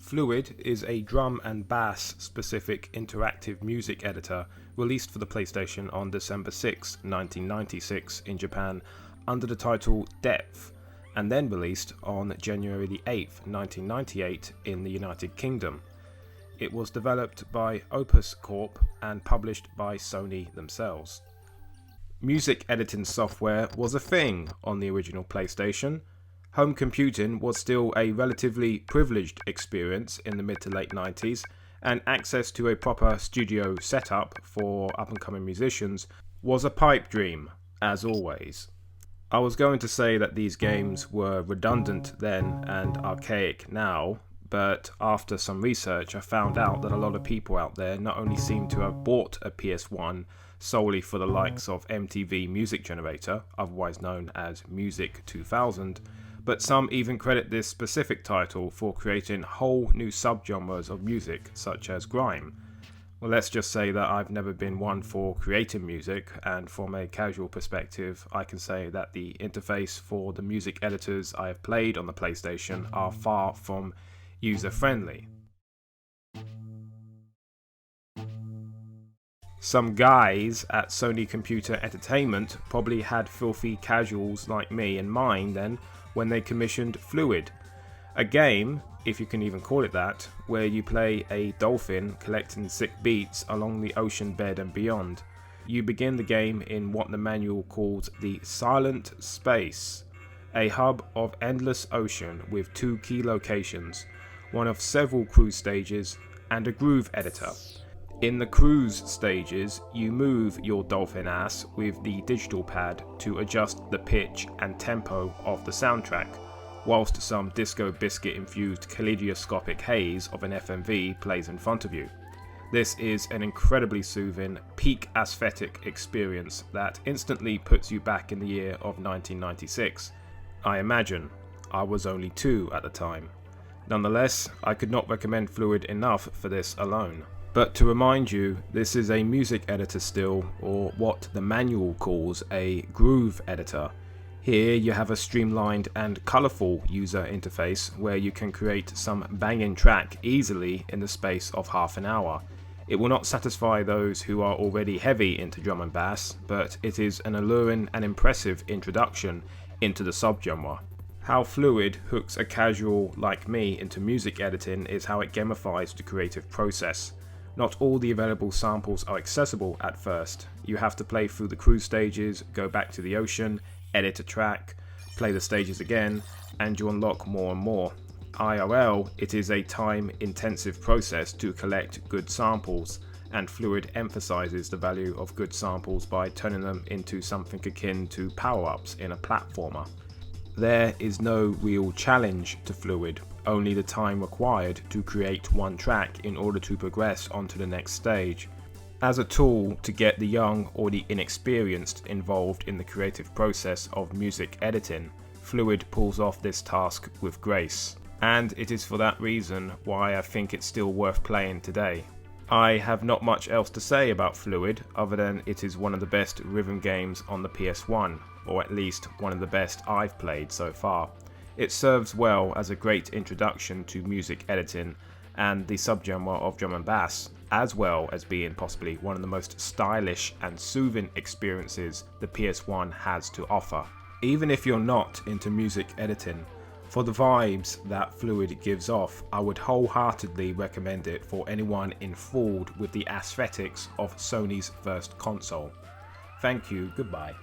Fluid is a drum and bass specific interactive music editor released for the PlayStation on December 6, 1996 in Japan under the title Depth, and then released on January the 8th, 1998 in the United Kingdom. It was developed by Opus Corp and published by Sony themselves. Music editing software was a thing on the original PlayStation. Home computing was still a relatively privileged experience in the mid to late 90s, and access to a proper studio setup for up-and-coming musicians was a pipe dream, as always. I was going to say that these games were redundant then and archaic now, but after some research I found out that a lot of people out there not only seem to have bought a PS1 solely for the likes of MTV Music Generator, otherwise known as Music 2000, but some even credit this specific title for creating whole new subgenres of music, such as grime. Well, let's just say that I've never been one for creating music, and from a casual perspective, I can say that the interface for the music editors I have played on the PlayStation are far from user-friendly. Some guys at Sony Computer Entertainment probably had filthy casuals like me in mind then when they commissioned Fluid, a game, if you can even call it that, where you play a dolphin collecting sick beats along the ocean bed and beyond. You begin the game in what the manual calls the Silent Space, a hub of endless ocean with 2 key locations, one of several cruise stages, and a groove editor. In the cruise stages, you move your dolphin ass with the digital pad to adjust the pitch and tempo of the soundtrack, whilst some disco biscuit infused kaleidoscopic haze of an FMV plays in front of you. This is an incredibly soothing, peak aesthetic experience that instantly puts you back in the year of 1996. I imagine. I was only 2 at the time. Nonetheless, I could not recommend Fluid enough for this alone. But to remind you, this is a music editor still, or what the manual calls a groove editor. Here you have a streamlined and colourful user interface where you can create some banging track easily in the space of half an hour. It will not satisfy those who are already heavy into drum and bass, but it is an alluring and impressive introduction into the subgenre. How Fluid hooks a casual like me into music editing is how it gamifies the creative process. Not all the available samples are accessible at first. You have to play through the cruise stages, go back to the ocean, edit a track, play the stages again, and you unlock more and more. IRL, it is a time-intensive process to collect good samples, and Fluid emphasizes the value of good samples by turning them into something akin to power-ups in a platformer. There is no real challenge to Fluid, only the time required to create one track in order to progress onto the next stage. As a tool to get the young or the inexperienced involved in the creative process of music editing, Fluid pulls off this task with grace, and it is for that reason why I think it's still worth playing today. I have not much else to say about Fluid other than it is one of the best rhythm games on the PS1, or at least one of the best I've played so far. It serves well as a great introduction to music editing and the subgenre of drum and bass, as well as being possibly one of the most stylish and soothing experiences the PS1 has to offer. Even if you're not into music editing, for the vibes that Fluid gives off, I would wholeheartedly recommend it for anyone enthralled with the aesthetics of Sony's first console. Thank you, goodbye.